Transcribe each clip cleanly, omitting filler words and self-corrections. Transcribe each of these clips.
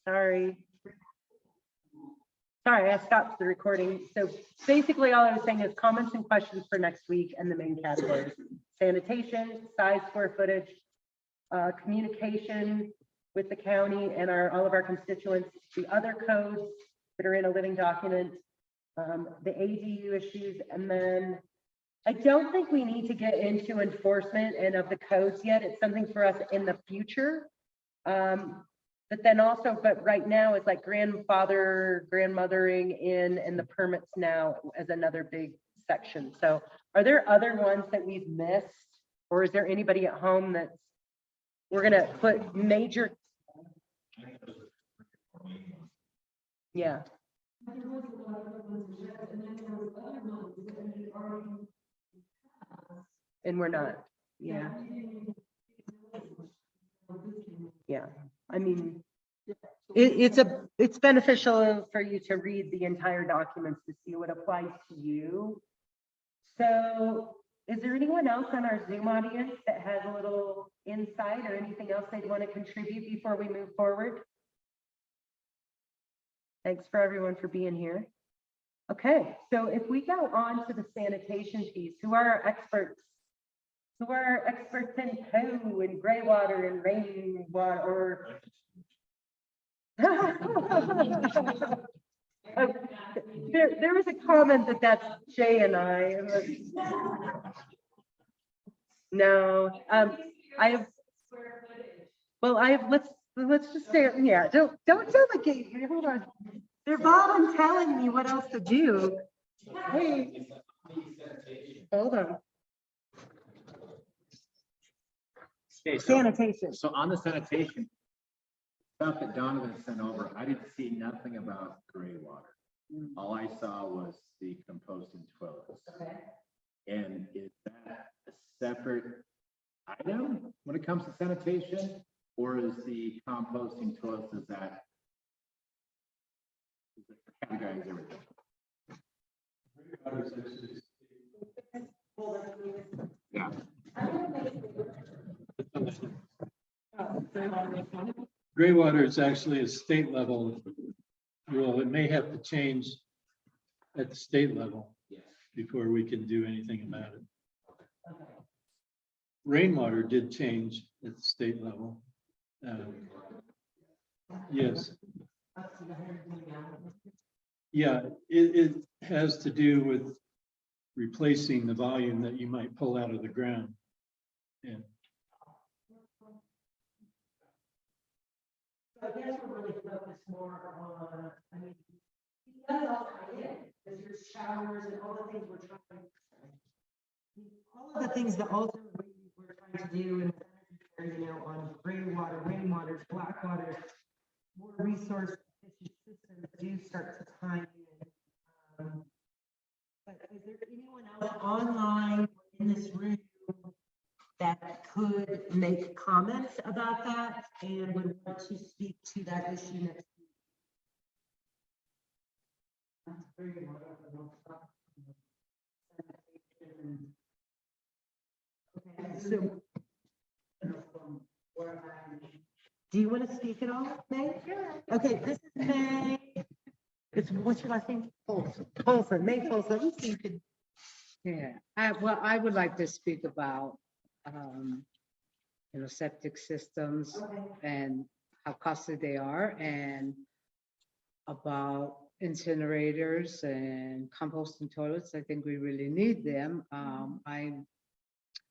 Sorry, I stopped the recording. So basically all I was saying is comments and questions for next week and the main categories: sanitation, size, square footage, communication with the county and all of our constituents, the other codes that are in a living document, the ADU issues, and then I don't think we need to get into enforcement and of the codes yet. It's something for us in the future. But then also, but right now it's like grandmothering in and the permits now as another big section. So are there other ones that we've missed, or is there anybody at home that's, we're gonna put major? Yeah. And we're not, yeah. Yeah, I mean, it's beneficial for you to read the entire documents to see what applies to you. So is there anyone else on our Zoom audience that has a little insight or anything else they'd want to contribute before we move forward? Thanks for everyone for being here. Okay, so if we go on to the sanitation piece, who are our experts? Who are experts in poo and gray water and rain water? Or there was a comment that's Jay and I. No, I have. Well, I have. Let's just say, yeah. Don't delegate. Hold on. They're volunteering me what else to do. Hey, hold on. Okay, Sanitation. So on the sanitation stuff that Donovan sent over, I didn't see nothing about gray water. All I saw was the composting toilets. Okay. And is that a separate item when it comes to sanitation, or is the composting toilets, is that categorize everything? Yeah. Gray water is actually a state level rule. It may have to change at the state level before we can do anything about it. Rainwater did change at the state level. Yes. Yeah, it has to do with replacing the volume that you might pull out of the ground. And So I guess we're really focused more on, I mean, that's all I did, is your showers and all the things we're trying. All of the things that ultimately we're trying to do in the, you know, on gray water, rainwaters, black waters, more resource efficient systems do start to time in. But is there anyone else online in this room that could make comments about that and would want to speak to that issue next week? Okay, so do you want to speak at all, May? Sure. Okay, this is May. It's, what's your last name? Folsom, May Folsom. So you could. Yeah, I would like to speak about, septic systems and how costly they are, and about incinerators and composting toilets. I think we really need them. I'm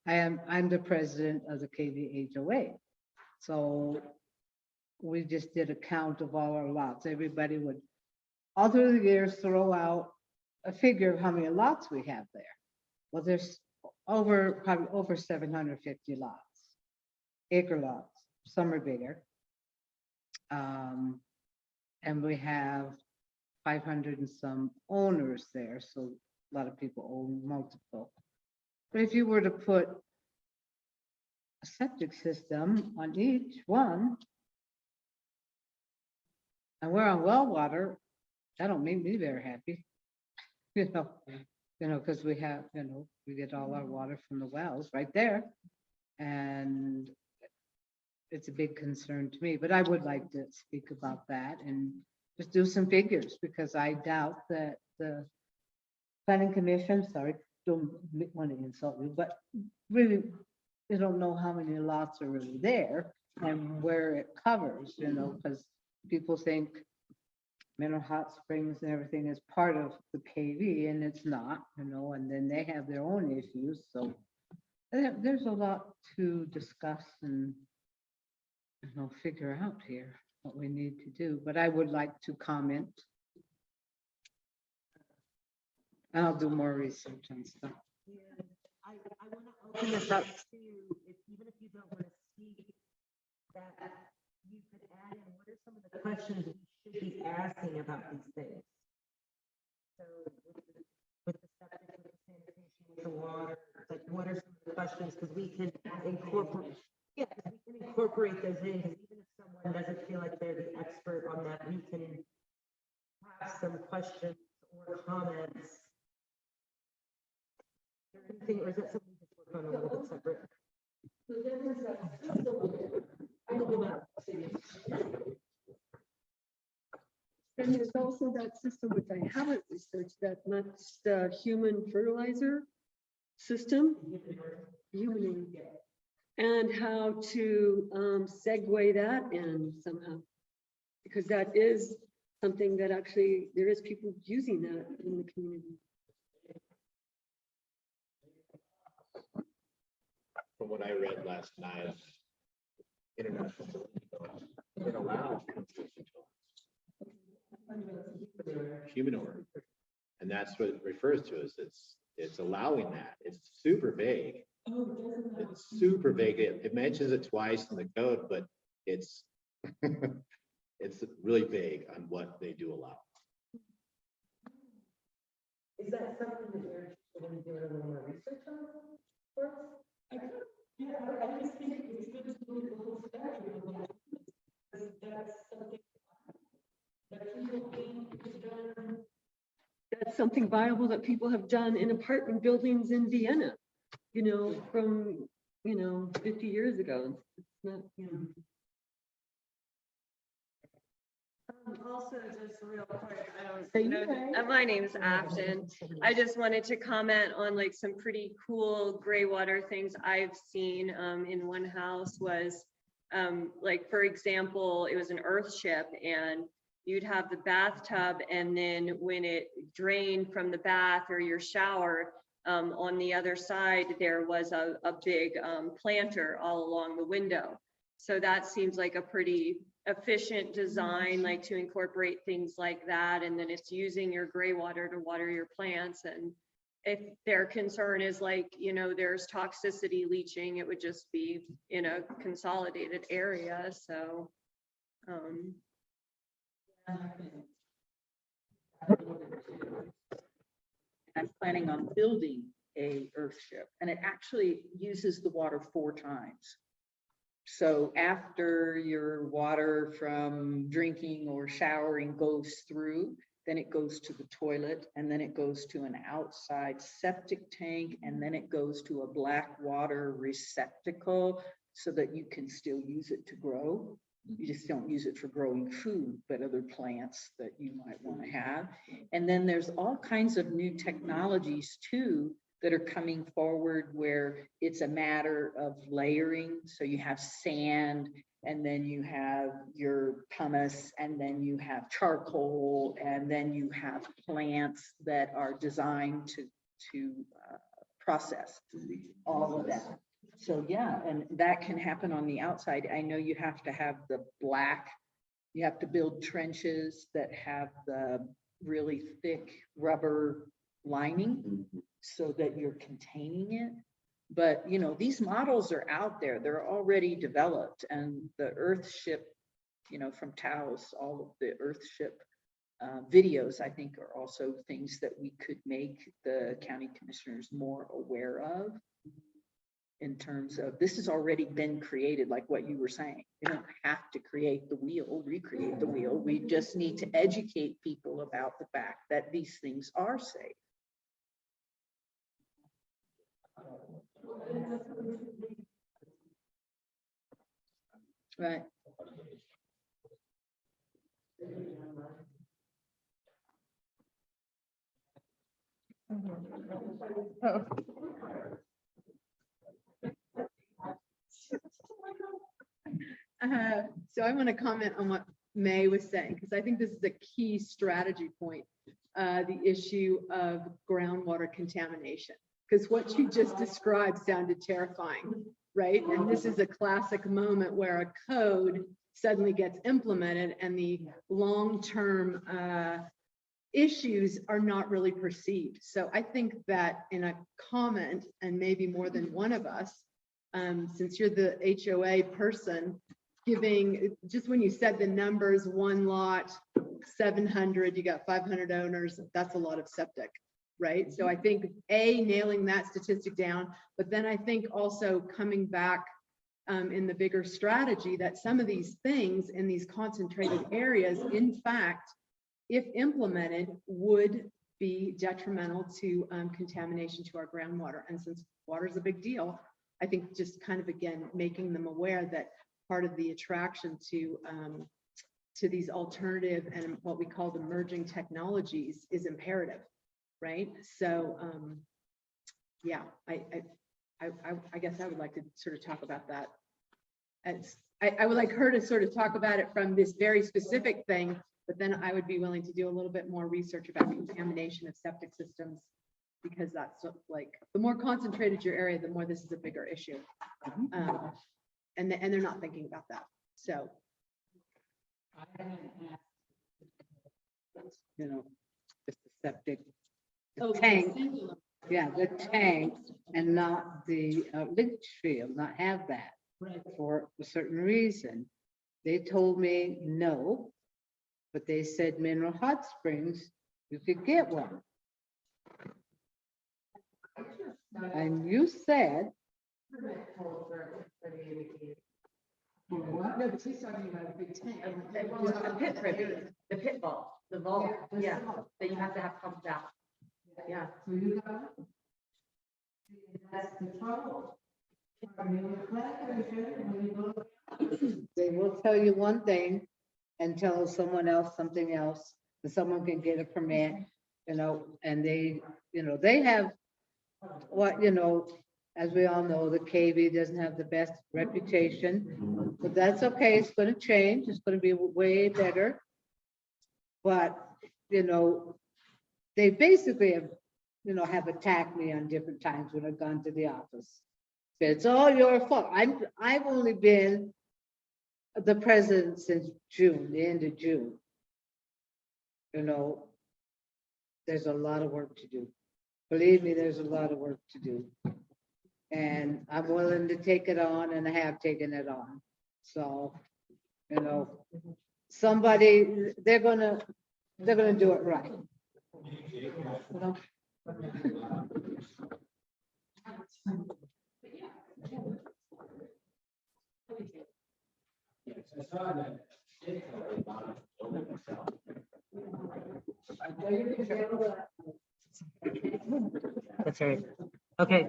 the president of the KVHOA. So we just did a count of all our lots. Everybody would, all through the years, throw out a figure of how many lots we have there. Well, there's probably over 750 lots, acre lots. Some are bigger. And we have 500 and some owners there. So a lot of people own multiple. But if you were to put a septic system on each one, and we're on well water, that don't make me very happy. Because we have, we get all our water from the wells right there. And it's a big concern to me, but I would like to speak about that and just do some figures, because I doubt that the planning commission, sorry, don't want to insult you, but really, they don't know how many lots are really there and where it covers, because people think Mineral Hot Springs and everything is part of the KV, and it's not, and then they have their own issues, so there's a lot to discuss and, figure out here what we need to do, but I would like to comment. And I'll do more research and stuff. And I want to open this up to, even if you don't want to speak, that you could add in, what are some of the questions we should be asking about these things? So with the septic, with the sanitation, with the water, like what are some of the questions? Because we can incorporate, we can incorporate those in, because even if someone doesn't feel like they're the expert on that, we can have some questions or comments. Anything, or is that something we just work on a little bit separate? And there's also that system, which I haven't researched, that much human fertilizer system. Human, and how to segue that in somehow. Because that is something that actually, there is people using that in the community. From what I read last night, international, it allows human order, and that's what it refers to as it's allowing that. It's super vague. It's super vague. It mentions it twice in the code, but it's it's really vague on what they do allow. Is that something that you're going to do a little more research on for us? Yeah, I just think it's good to look at the whole spectrum of that. That's something that people have done. That's something viable that people have done in apartment buildings in Vienna, from, 50 years ago. It's not, Also, just real quick, My name's Afton. I just wanted to comment on like some pretty cool gray water things I've seen in one house was like, for example, it was an earth ship, and you'd have the bathtub, and then when it drained from the bath or your shower, on the other side, there was a big planter all along the window. So that seems like a pretty efficient design, like to incorporate things like that. And then it's using your gray water to water your plants. And if their concern is like, there's toxicity leaching, it would just be in a consolidated area. So, I'm planning on building a earth ship, and it actually uses the water 4 times. So after your water from drinking or showering goes through, then it goes to the toilet, and then it goes to an outside septic tank, and then it goes to a black water receptacle so that you can still use it to grow. You just don't use it for growing food, but other plants that you might want to have. And then there's all kinds of new technologies too that are coming forward where it's a matter of layering. So you have sand, and then you have your pumice, and then you have charcoal, and then you have plants that are designed to process all of that. So yeah, and that can happen on the outside. I know you have to have the black, you have to build trenches that have the really thick rubber lining so that you're containing it. But these models are out there, they're already developed, and the Earthship, from Taos, all of the Earthship videos, I think, are also things that we could make the county commissioners more aware of. In terms of, this has already been created, like what you were saying. You don't have to create the wheel, recreate the wheel. We just need to educate people about the fact that these things are safe. Right. So I want to comment on what May was saying, because I think this is a key strategy point, the issue of groundwater contamination. Because what you just described sounded terrifying, right? And this is a classic moment where a code suddenly gets implemented and the long-term issues are not really perceived. So I think that in a comment, and maybe more than one of us, since you're the HOA person, giving, just when you said the numbers, one lot, 700, you got 500 owners, that's a lot of septic, right? So I think nailing that statistic down, but then I think also coming back in the bigger strategy that some of these things in these concentrated areas, in fact, if implemented, would be detrimental to contamination to our groundwater. And since water is a big deal, I think just kind of, again, making them aware that part of the attraction to these alternative and what we call the emerging technologies is imperative, right? So yeah, I guess I would like to sort of talk about that. As I would like her to sort of talk about it from this very specific thing, but then I would be willing to do a little bit more research about contamination of septic systems, because that's like, the more concentrated your area, the more this is a bigger issue. And they're not thinking about that. So. You know, just the septic, the tank, yeah, the tank, and not the leach field, not have that for a certain reason. They told me no, but they said Mineral Hot Springs, you could get one. And you said, No, but she's talking about a big tank. A pit privy, the pit vault, the vault, yeah, that you have to have pumped out. Yeah. So you got it? That's the trouble. they will tell you one thing and tell someone else something else, and someone can get a permit, you know, and they, you know, they have what, you know, as we all know, the KB doesn't have the best reputation, but that's okay. It's going to change. It's going to be way better. But, you know, they basically have, you know, have attacked me on different times when I've gone to the office. Said, it's all your fault. I've only been the president since June, the end of June. You know, there's a lot of work to do. Believe me, there's a lot of work to do. And I'm willing to take it on, and I have taken it on. So, you know, somebody, they're gonna do it right. That's right. Okay.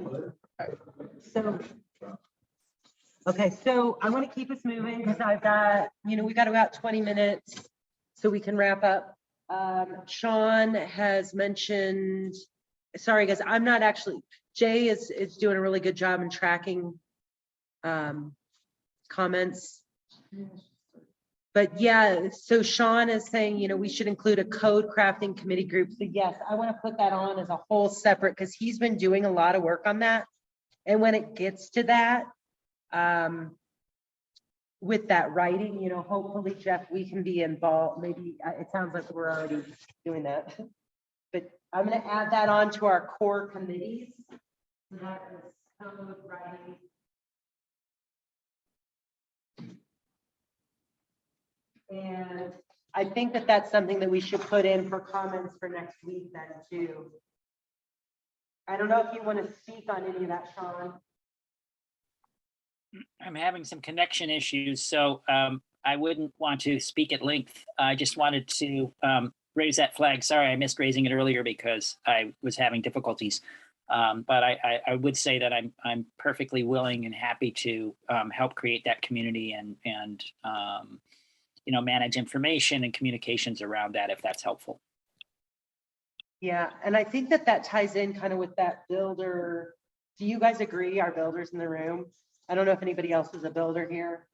So I want to keep us moving because I've got, we got about 20 minutes so we can wrap up. Sean has mentioned, sorry guys, I'm not actually, Jay is doing a really good job in tracking comments. But yeah, so Sean is saying, we should include a code crafting committee group. So yes, I want to put that on as a whole separate, because he's been doing a lot of work on that. And when it gets to that, with that writing, hopefully, Jeff, we can be involved. Maybe it sounds like we're already doing that. But I'm going to add that on to our core committees. So that is code writing. And I think that that's something that we should put in for comments for next week then too. I don't know if you want to speak on any of that, Sean. I'm having some connection issues, so I wouldn't want to speak at length. I just wanted to raise that flag. Sorry, I missed raising it earlier because I was having difficulties. But I would say that I'm perfectly willing and happy to help create that community and manage information and communications around that if that's helpful. Yeah, and I think that ties in kind of with that builder. Do you guys agree, our builders in the room? I don't know if anybody else is a builder here.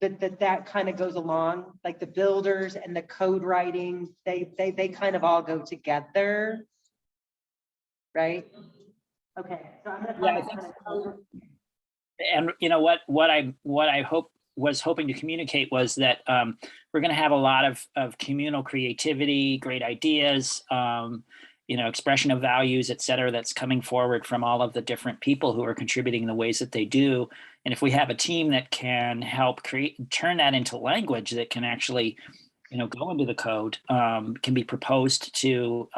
That kind of goes along, like the builders and the code writing, they kind of all go together. Right? Okay. So I'm gonna Yeah, I comment think kind of code. And what I was hoping to communicate was that we're going to have a lot of communal creativity, great ideas, expression of values, et cetera, that's coming forward from all of the different people who are contributing in the ways that they do. And if we have a team that can help turn that into language that can actually, go into the code, can be proposed to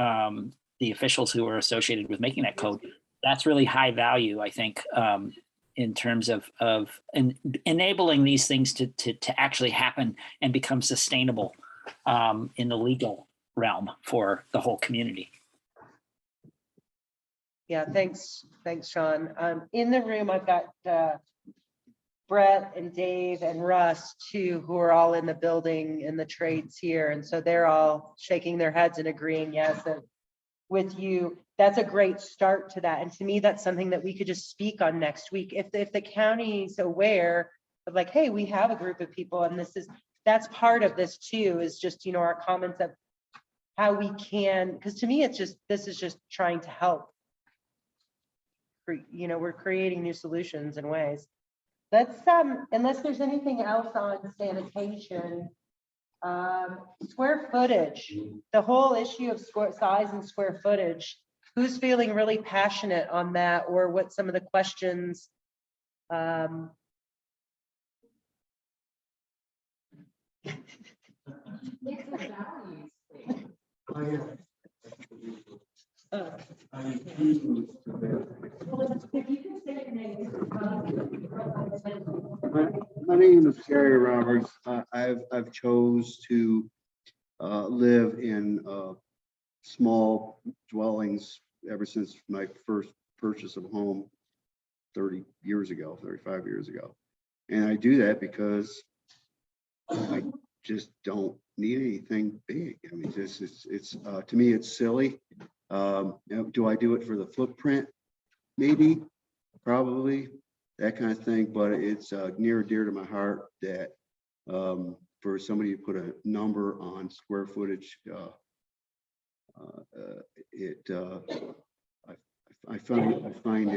the officials who are associated with making that code, that's really high value, I think, in terms of enabling these things to actually happen and become sustainable in the legal realm for the whole community. Yeah, thanks, Sean. In the room, I've got Brett and Dave and Russ too, who are all in the building in the trades here. And so they're all shaking their heads and agreeing, yes, with you. That's a great start to that. And to me, that's something that we could just speak on next week. If the county's aware of like, hey, we have a group of people and that's part of this too, is just, our comments of how we can, because to me, this is just trying to help. We're creating new solutions and ways. Let's, unless there's anything else on sanitation, square footage, the whole issue of size and square footage, who's feeling really passionate on that, or what some of the questions? My name is Gary Roberts. I've chose to live in small dwellings ever since my first purchase of a home 35 years ago. And I do that because I just don't need anything big. I mean, it's to me, it's silly. Do I do it for the footprint? Maybe, probably, that kind of thing. But it's near and dear to my heart that for somebody to put a number on square footage, I find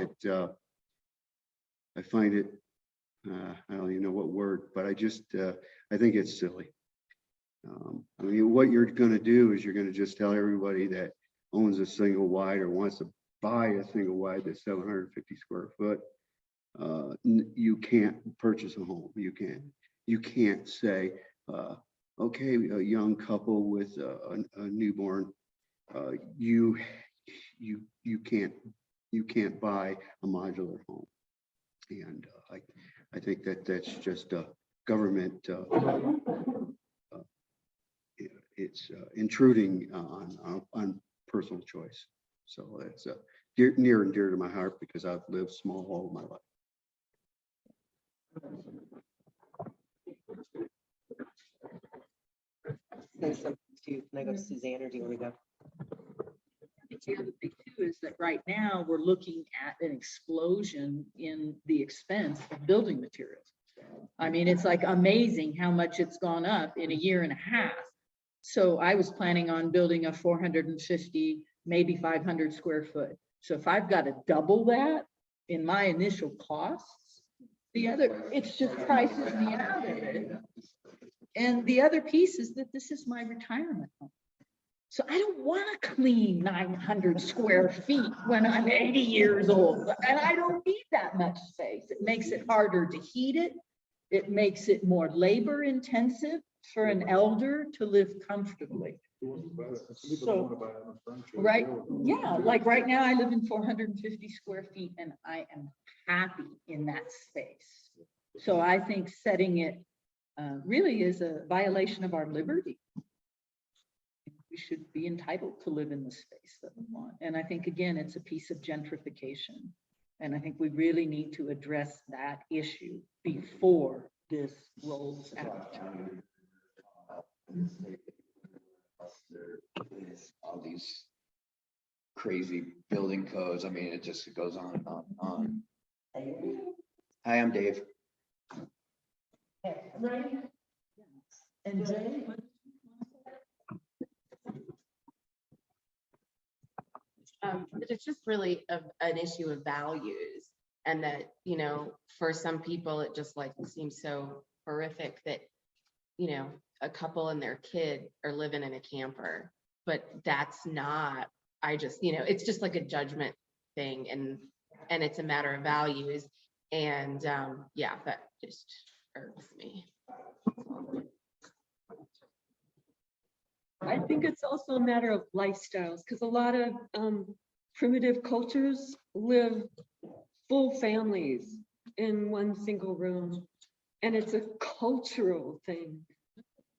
it. I don't even know what word, but I think it's silly. I mean, what you're going to do is you're going to just tell everybody that owns a single wide or wants to buy a single wide that's 750 square foot. You can't purchase a home. You can't say, okay, a young couple with a newborn, you can't buy a modular home. And I think that's just a government. It's intruding on personal choice. So it's near and dear to my heart because I've lived small all of my life. Say something to you. Can I go to Suzanne or do you want to go? The other thing too is that right now we're looking at an explosion in the expense of building materials. I mean, it's like amazing how much it's gone up in a year and a half. So I was planning on building a 450, maybe 500 square foot. So if I've got to double that in my initial costs, it's just prices me out of it. And the other piece is that this is my retirement home. So I don't want to clean 900 square feet when I'm 80 years old. And I don't need that much space. It makes it harder to heat it. It makes it more labor intensive for an elder to live comfortably. So, right, yeah, like right now I live in 450 square feet and I am happy in that space. So I think setting it really is a violation of our liberty. We should be entitled to live in the space that we want. And I think, again, it's a piece of gentrification. And I think we really need to address that issue before this rolls out. All these crazy building codes. I mean, it just goes on and on and on. Hi, I'm Dave. And Jay? But it's just really an issue of values, and that, you know, for some people, it just like seems so horrific that, you know, a couple and their kid are living in a camper, but that's not, I just, you know, it's just like a judgment thing, and it's a matter of values. And yeah, that just irks me. I think it's also a matter of lifestyles, because a lot of primitive cultures live full families in one single room. And it's a cultural thing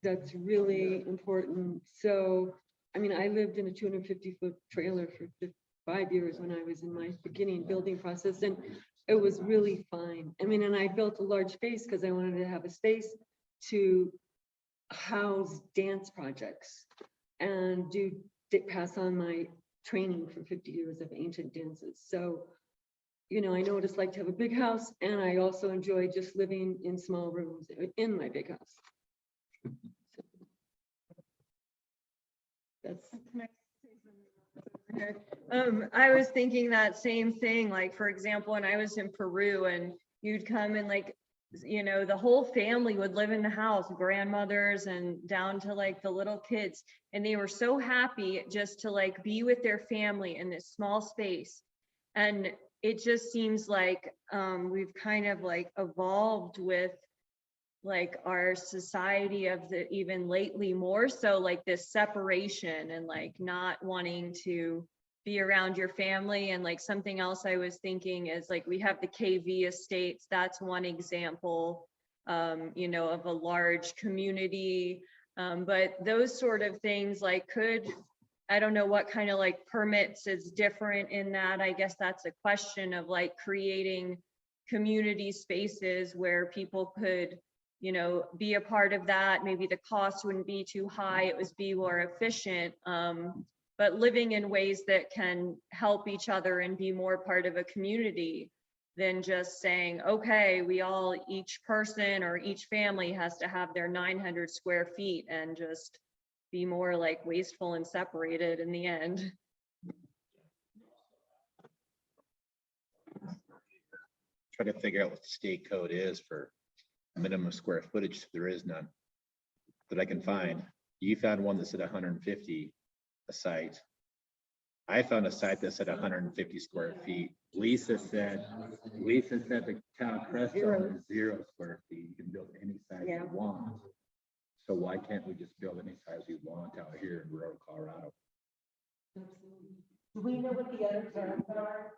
that's really important. So, I mean, I lived in a 250-foot trailer for 5 years when I was in my beginning building process, and it was really fine. I mean, and I built a large space because I wanted to have a space to house dance projects and pass on my training for 50 years of ancient dances. So, you know, I know what it's like to have a big house, and I also enjoy just living in small rooms in my big house. That's I was thinking that same thing, like, for example, when I was in Peru and you'd come and like, you know, the whole family would live in the house, grandmothers and down to like the little kids. And they were so happy just to like be with their family in this small space. And it just seems like we've kind of like evolved with like our society of the even lately more so like this separation and like not wanting to be around your family. And like something else I was thinking is like we have the KV estates. That's one example, you know, of a large community. But those sort of things like I don't know what kind of like permits is different in that. I guess that's a question of like creating community spaces where people could, you know, be a part of that. Maybe the cost wouldn't be too high. It would be more efficient. But living in ways that can help each other and be more part of a community than just saying, okay, each person or each family has to have their 900 square feet and just be more like wasteful and separated in the end. Try to figure out what the state code is for minimum square footage. There is none that I can find. You found one that said 150 a site. I found a site that said 150 square feet. Lisa said the town crest zone is 0 square feet. You can build any size you want. So why can't we just build any size we want out here in rural Colorado? Do we know what the other towns are?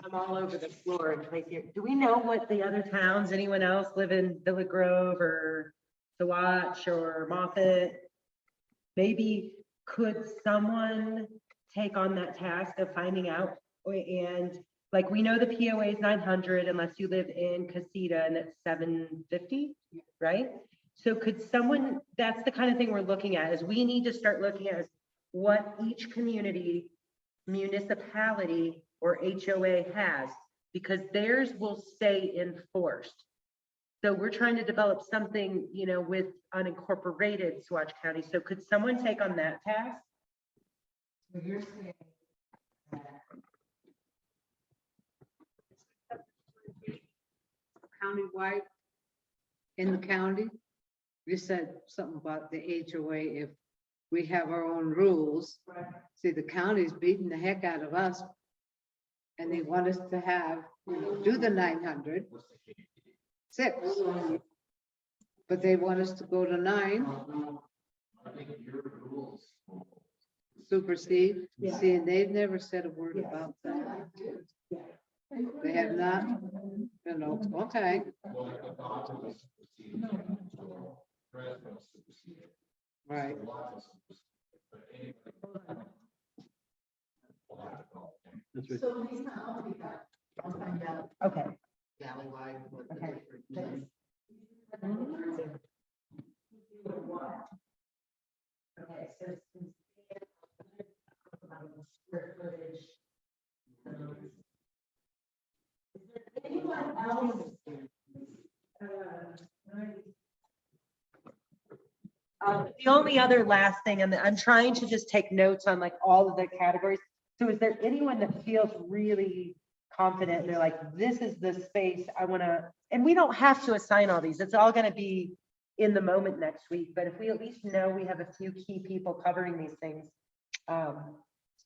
I'm all over the floor in place here. Do we know what the other towns, anyone else live in Villa Grove or Saguache or Moffat? Maybe could someone take on that task of finding out? And like, we know the POA is 900 unless you live in Casita and it's 750, right? So could someone, that's the kind of thing we're looking at, is we need to start looking at what each community, municipality, or HOA has, because theirs will stay enforced. So we're trying to develop something, you know, with unincorporated Saguache County. So could someone take on that task? So you're saying Countywide in the county, you said something about the HOA. If we have our own rules, see, the county's beating the heck out of us, and they want us to have, you know, do the 900. 6, but they want us to go to 9. Supersede. See, and they've never said a word about that. They have not. You know, okay. Right. That's right. Okay. Okay. Okay, so since square footage. Is there anyone else? The only other last thing, and I'm trying to just take notes on like all of the categories. So is there anyone that feels really confident and they're like, this is the space I want to, and we don't have to assign all these. It's all going to be in the moment next week. But if we at least know we have a few key people covering these things.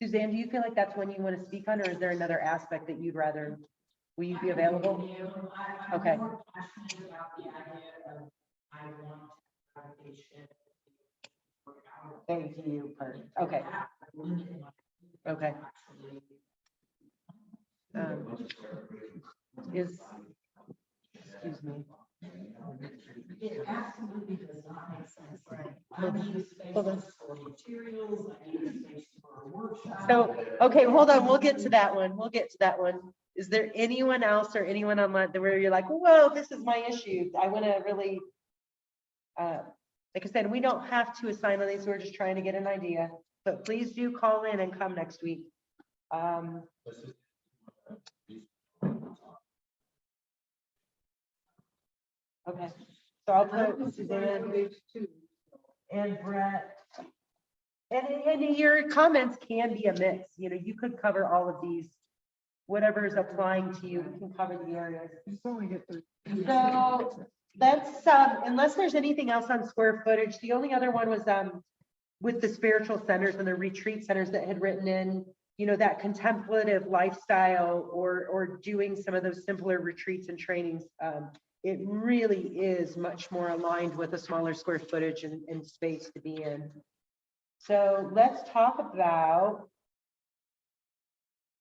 Suzanne, do you feel like that's one you want to speak on, or is there another aspect that you'd rather, will you be available? Okay. Thank you. Okay. Okay. Excuse me. It absolutely does not make sense, right? So, okay, hold on, we'll get to that one. We'll get to that one. Is there anyone else or anyone online where you're like, whoa, this is my issue? I want to really, like I said, we don't have to assign on these. We're just trying to get an idea, but please do call in and come next week. Okay, so I'll put Suzanne and Brett. And your comments can be a mix. You know, you could cover all of these. Whatever is applying to you, we can cover the areas. So that's, unless there's anything else on square footage, the only other one was with the spiritual centers and the retreat centers that had written in, you know, that contemplative lifestyle or doing some of those simpler retreats and trainings. It really is much more aligned with a smaller square footage and space to be in. So let's talk about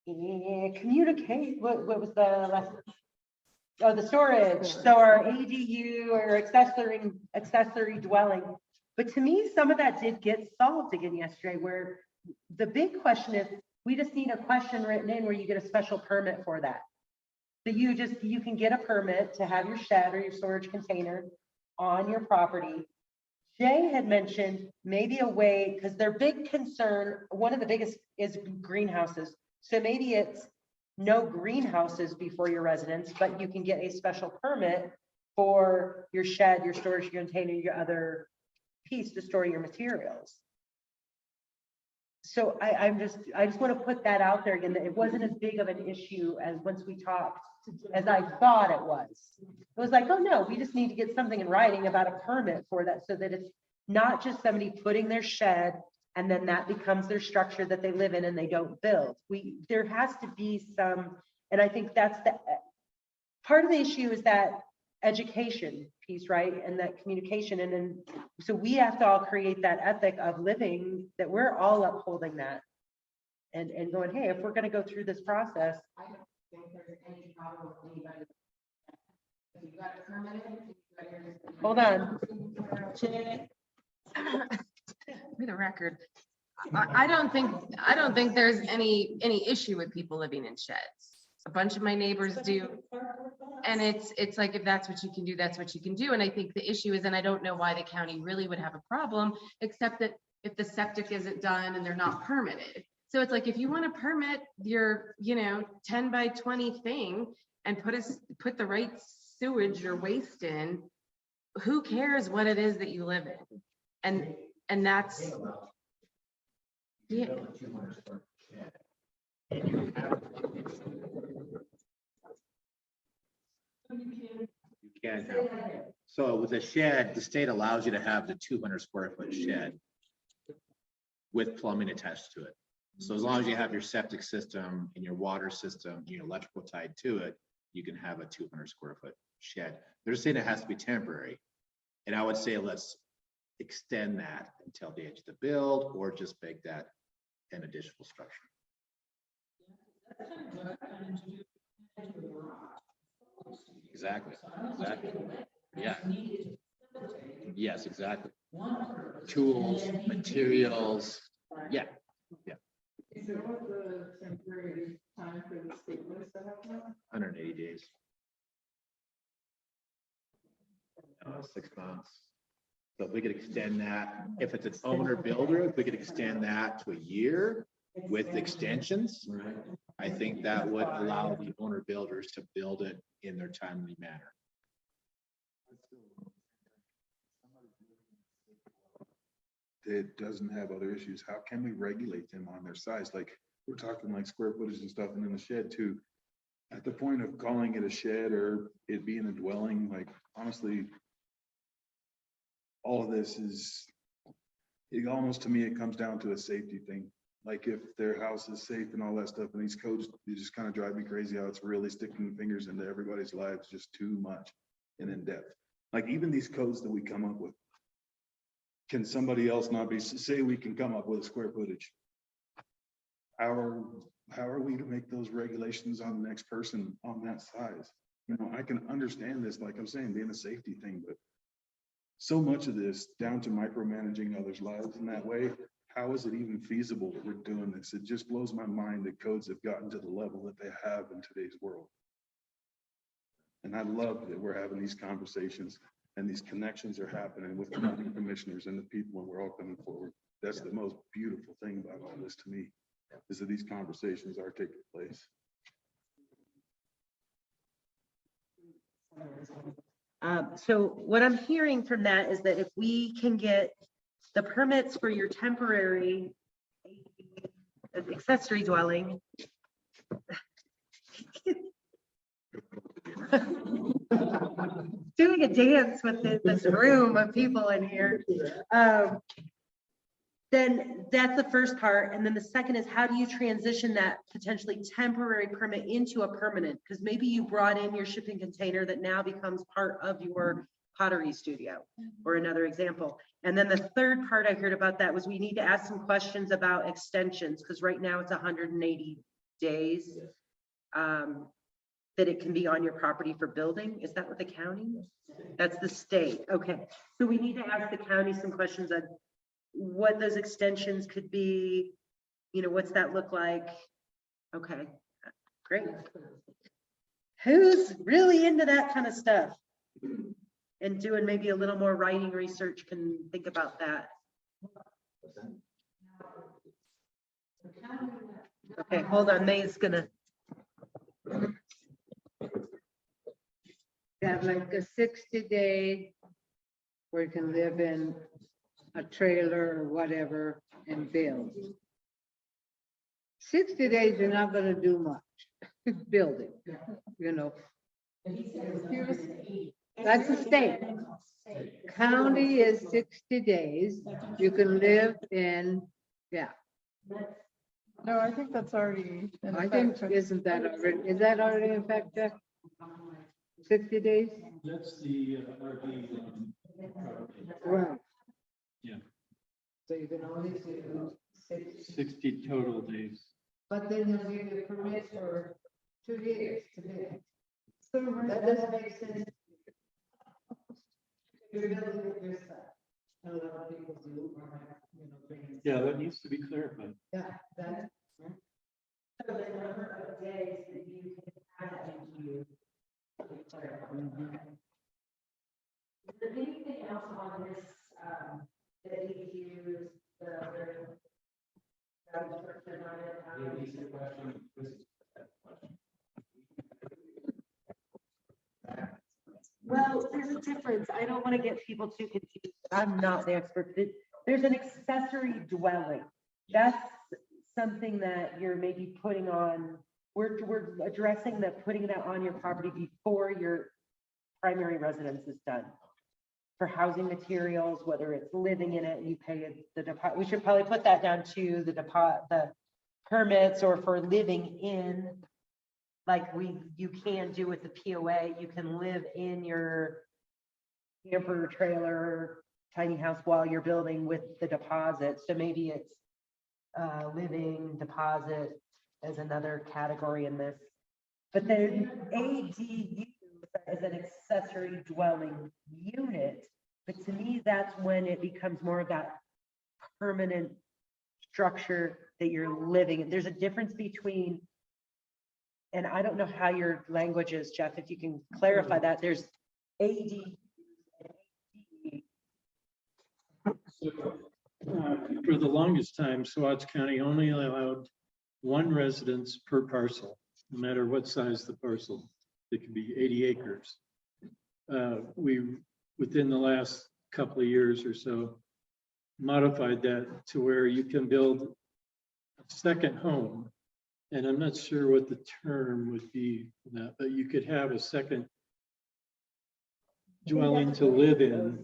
communicate. What was the last? Oh, the storage. So our ADU or accessory dwelling. But to me, some of that did get solved again yesterday, where the big question is, we just need a question written in where you get a special permit for that. So you can get a permit to have your shed or your storage container on your property. Jay had mentioned maybe a way, because their big concern, one of the biggest is greenhouses. So maybe it's no greenhouses before your residence, but you can get a special permit for your shed, your storage container, your other piece to store your materials. So I just want to put that out there again, that it wasn't as big of an issue as once we talked as I thought it was. It was like, oh no, we just need to get something in writing about a permit for that, so that it's not just somebody putting their shed and then that becomes their structure that they live in and they don't build. There has to be some, and I think that's the part of the issue, is that education piece, right? And that communication. And then, so we have to all create that ethic of living, that we're all upholding that and going, hey, if we're going to go through this process. I don't think there's any problem with anybody. If you got a permit, hold on. For the record, I don't think there's any issue with people living in sheds. A bunch of my neighbors do. And it's like, if that's what you can do, that's what you can do. And I think the issue is, and I don't know why the county really would have a problem, except that if the septic isn't done and they're not permitted. So it's like, if you want to permit your, 10 by 20 thing and put the right sewage or waste in, who cares what it is that you live in? And that's, yeah. You can have, so with a shed, the state allows you to have the 200 square foot shed with plumbing attached to it. So as long as you have your septic system and your water system, your electrical tied to it, you can have a 200 square foot shed. They're saying it has to be temporary. And I would say, let's extend that until the edge of the build, or just make that an additional structure. Exactly, exactly. Yeah. Yes, exactly. Tools, materials, yeah. Is there what the temporary time for the stateless to happen? 180 days. 6 months. So if we could extend that, if it's an owner builder, if we could extend that to a year with extensions, I think that would allow the owner builders to build it in their timely manner. That doesn't have other issues, how can we regulate them on their size? Like, we're talking like square footage and stuff, and then the shed too. At the point of calling it a shed or it being a dwelling, like, honestly, all of this is, it almost, to me, it comes down to a safety thing. Like, if their house is safe and all that stuff, and these codes, they just kind of drive me crazy how it's really sticking fingers into everybody's lives just too much and in depth. Like, even these codes that we come up with, can somebody else not be, say we can come up with a square footage? How are we to make those regulations on the next person on that size? You know, I can understand this, like I'm saying, being a safety thing, but so much of this down to micromanaging others' lives in that way, how is it even feasible that we're doing this? It just blows my mind that codes have gotten to the level that they have in today's world. And I love that we're having these conversations and these connections are happening with the county commissioners and the people, and we're all coming forward. That's the most beautiful thing about all this to me, is that these conversations are taking place. So what I'm hearing from that is that if we can get the permits for your temporary accessory dwelling. Doing a dance with this room of people in here. Then that's the first part. And then the second is, how do you transition that potentially temporary permit into a permanent? Because maybe you brought in your shipping container that now becomes part of your pottery studio, or another example. And then the third part I heard about that was we need to ask some questions about extensions, because right now it's 180 days that it can be on your property for building. Is that what the county? That's the state. Okay. So we need to ask the county some questions on what those extensions could be, you know, what's that look like? Okay, great. Who's really into that kind of stuff? And doing maybe a little more writing research can think about that. Okay, hold on, May's gonna. Have like a 60-day where you can live in a trailer or whatever and build. 60 days, you're not gonna do much building, you know. That's a state. County is 60 days. You can live in, yeah. No, I think that's already. in I think, effect. isn't that already, is that already in fact, Jeff? 60 days? That's the RV. Right. Yeah. So you can only do 60. 60 total days. But then they'll give you a permit for 2 years to live. So that doesn't make sense. You're building it yourself. A lot of people do. Yeah, that needs to be clarified. Yeah, that. So the number of days that you can have that into. Is there anything else on this, that we use the? Well, there's a difference. I don't want to get people too confused. I'm not the expert. There's an accessory dwelling. That's something that you're maybe putting on, we're addressing that, putting that on your property before your primary residence is done. For housing materials, whether it's living in it, you pay the deposit. We should probably put that down to the deposit, the permits, or for living in, like you can do with the POA, you can live in your camper trailer, tiny house while you're building with the deposit. So maybe it's living deposit as another category in this. But then ADU as an accessory dwelling unit. But to me, that's when it becomes more of that permanent structure that you're living in. There's a difference between, and I don't know how your language is, Jeff, if you can clarify that, there's AD. For the longest time, Saguache County only allowed one residence per parcel, no matter what size the parcel. It could be 80 acres. We, within the last couple of years or so, modified that to where you can build a second home. And I'm not sure what the term would be for that, but you could have a second dwelling to live in.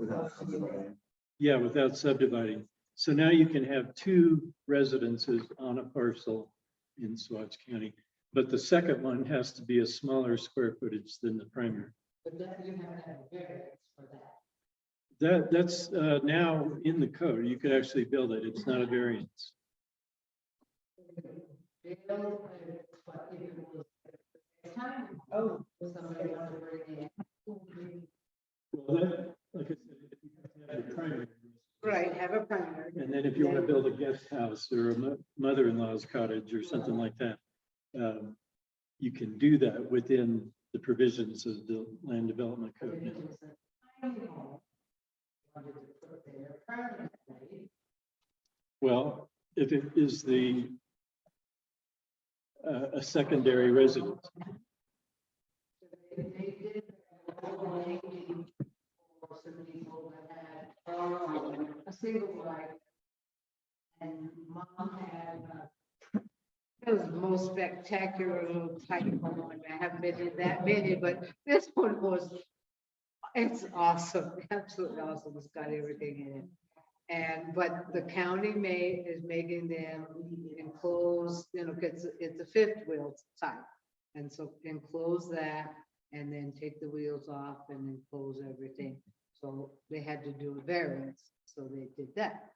Yeah, without subdividing. So now you can have two residences on a parcel in Saguache County, but the second one has to be a smaller square footage than the primary. But then you have to have a variance for that. That's now in the code. You could actually build it. It's not a variance. Oh, somebody want to bring in. Well, that, like I said, you have to have a primary. Right, have a primary. And then if you want to build a guest house or a mother-in-law's cottage or something like that, you can do that within the provisions of the land development code. Well, if it is the a secondary residence. A single wife. And mom had, it was the most spectacular little tiny home. I haven't been in that many, but this one was, it's awesome, absolutely awesome. It's got everything in it. And, but the county is making them enclose, you know, it's a fifth wheel type. And so enclose that and then take the wheels off and enclose everything. So they had to do a variance, so they did that.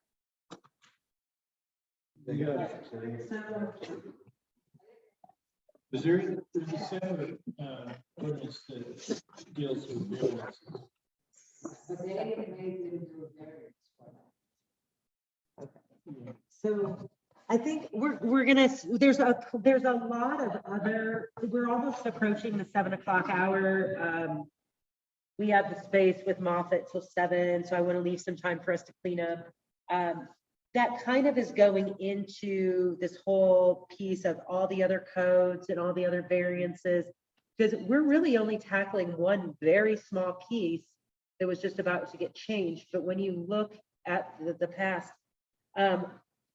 Yeah. Is there's a separate ordinance that deals with variances. But they made them do a variance for that. So I think we're gonna, there's a lot of other, we're almost approaching the 7 o'clock hour. We have the space with Moffat till 7, so I want to leave some time for us to clean up. That kind of is going into this whole piece of all the other codes and all the other variances, because we're really only tackling one very small piece that was just about to get changed. But when you look at the past,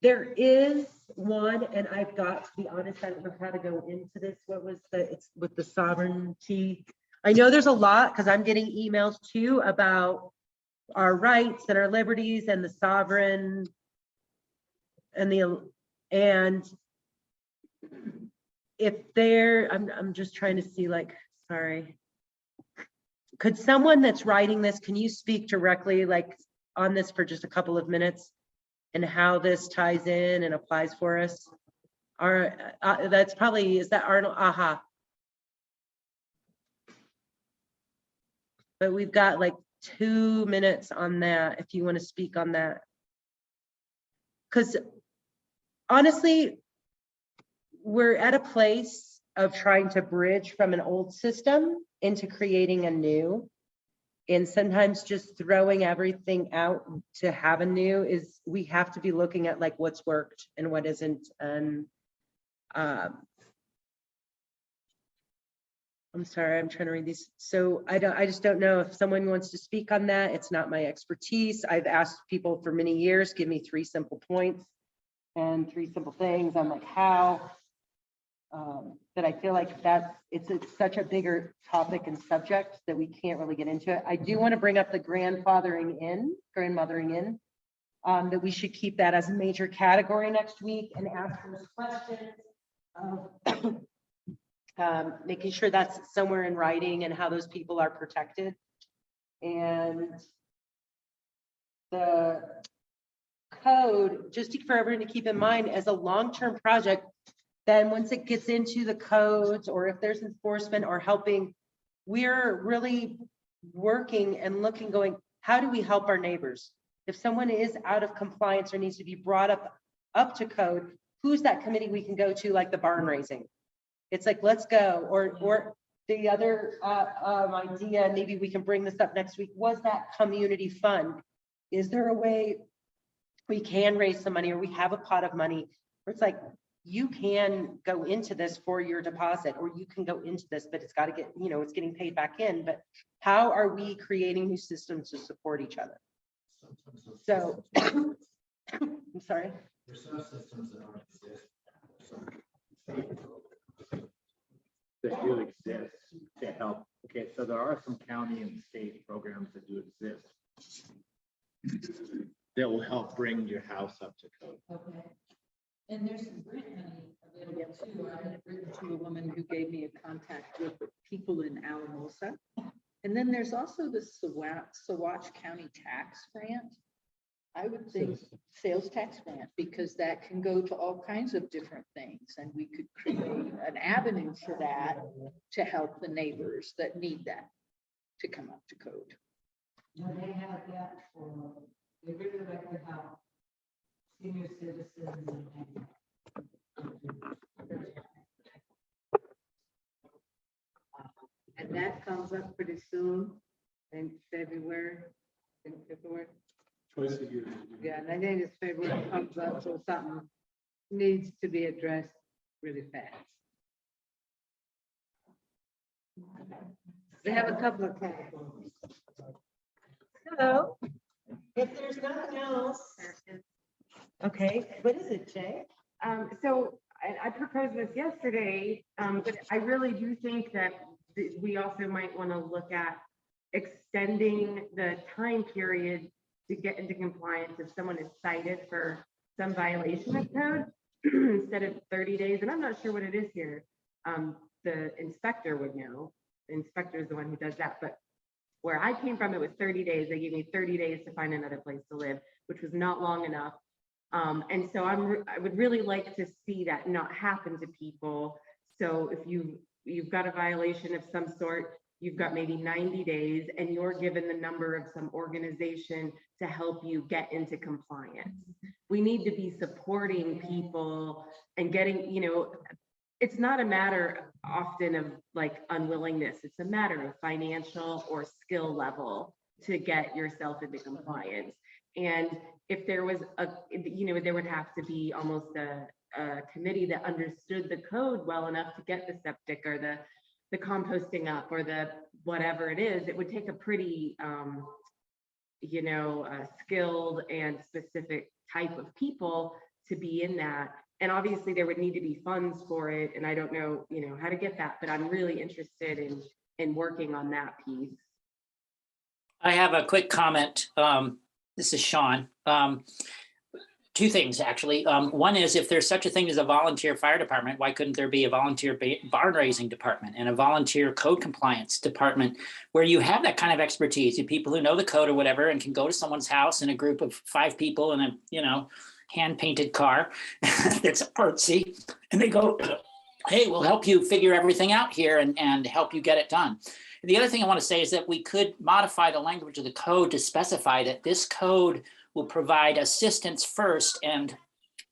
there is one, and I've got to be honest, I don't know how to go into this. What was it's with the sovereignty. I know there's a lot because I'm getting emails too about our rights and our liberties and the sovereign and if I'm just trying to see, like, sorry. Could someone that's writing this, can you speak directly like on this for just a couple of minutes and how this ties in and applies for us? Or that's probably, is that Arnold? Aha. But we've got like 2 minutes on that, if you want to speak on that. Because honestly, we're at a place of trying to bridge from an old system into creating a new. And sometimes just throwing everything out to have a new is, we have to be looking at like what's worked and what isn't. And I'm sorry, I'm trying to read these. So I just don't know if someone wants to speak on that. It's not my expertise. I've asked people for many years, give me 3 simple points and 3 simple things. I'm like, how? But I feel like it's such a bigger topic and subject that we can't really get into it. I do want to bring up the grandmothering in, that we should keep that as a major category next week and ask those questions. Making sure that's somewhere in writing and how those people are protected. And the code, just for everyone to keep in mind, as a long-term project, then once it gets into the codes, or if there's enforcement or helping we're really working and looking, going, how do we help our neighbors? If someone is out of compliance or needs to be brought up to code, who's that committee we can go to, like the barn raising? It's like, let's go, or the other idea, maybe we can bring this up next week, was that community fund. Is there a way we can raise some money, or we have a pot of money where it's like, you can go into this for your deposit, or you can go into this, but it's got to get, you know, it's getting paid back in. But how are we creating new systems to support each other? So, I'm sorry. There's some systems that don't exist. That do exist to help. Okay, so there are some county and state programs that do exist that will help bring your house up to code. Okay. And there's some grant money available too. I had written to a woman who gave me a contact with people in Alamosa. And then there's also the Saguache County Tax Grant. I would think sales tax grant, because that can go to all kinds of different things. And we could create an avenue for that to help the neighbors that need that to come up to code. No, they have that for, they really like to help senior citizens And that comes up pretty soon in February. Twice a year. Yeah, and I think it's February comes up, so something needs to be addressed really fast. They have a couple of categories. So, if there's nothing else, okay, what is it, Jay? So I proposed this yesterday, but I really do think that we also might want to look at extending the time period to get into compliance if someone is cited for some violation of code instead of 30 days. And I'm not sure what it is here. The inspector would know. The inspector is the one who does that. But where I came from, it was 30 days. They gave me 30 days to find another place to live, which was not long enough. And so I would really like to see that not happen to people. So if you've got a violation of some sort, you've got maybe 90 days and you're given the number of some organization to help you get into compliance. We need to be supporting people and getting, you know, it's not a matter often of like unwillingness. It's a matter of financial or skill level to get yourself into compliance. And if there was there would have to be almost a committee that understood the code well enough to get the septic or the composting up or the whatever it is. It would take a pretty skilled and specific type of people to be in that. And obviously there would need to be funds for it. And I don't know, how to get that, but I'm really interested in working on that piece. I have a quick comment. This is Sean. Two things, actually. One is, if there's such a thing as a volunteer fire department, why couldn't there be a volunteer barn raising department and a volunteer code compliance department where you have that kind of expertise? You people who know the code or whatever and can go to someone's house in a group of 5 people in a, hand painted car that's artsy, and they go, hey, we'll help you figure everything out here and help you get it done. And the other thing I want to say is that we could modify the language of the code to specify that this code will provide assistance first and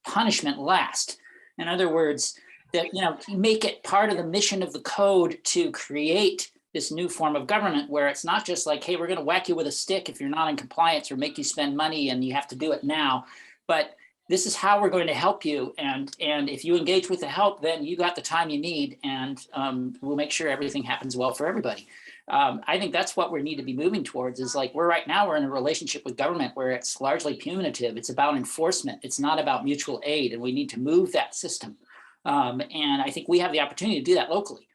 punishment last. In other words, that, make it part of the mission of the code to create this new form of government where it's not just like, hey, we're going to whack you with a stick if you're not in compliance or make you spend money and you have to do it now. But this is how we're going to help you. And if you engage with the help, then you got the time you need, and we'll make sure everything happens well for everybody. I think that's what we need to be moving towards, is like we're in a relationship with government where it's largely punitive. It's about enforcement. It's not about mutual aid, and we need to move that system. And I think we have the opportunity to do that locally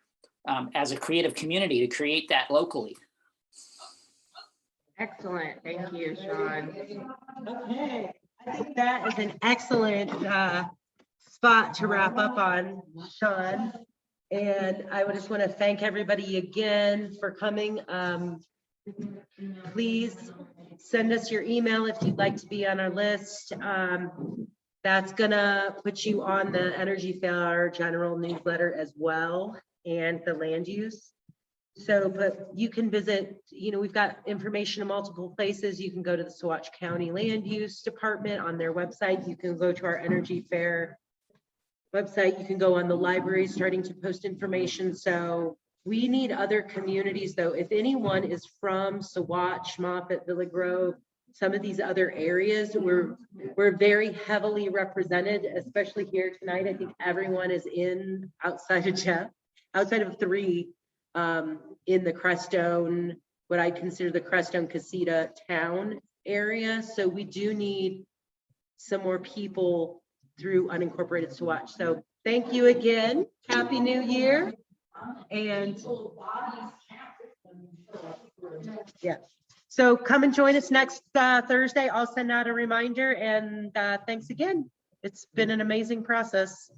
as a creative community, to create that locally. Excellent. Thank you, Sean. Okay, I think that is an excellent spot to wrap up on, Sean. And I would just want to thank everybody again for coming. Please send us your email if you'd like to be on our list. That's gonna put you on the Energy Fair General newsletter as well, and the land use. So, but you can visit, we've got information in multiple places. You can go to the Saguache County Land Use Department on their website. You can go to our Energy Fair website. You can go on the library starting to post information. So we need other communities though. If anyone is from Saguache, Moffat, Villa Grove, some of these other areas, we're very heavily represented, especially here tonight. I think everyone is in outside of Jeff, outside of 3, in the Crestone, what I consider the Crestone Casita town area. So we do need some more people through unincorporated Saguache. So thank you again. Happy New Year. And yeah, so come and join us next Thursday. I'll send out a reminder, and thanks again. It's been an amazing process.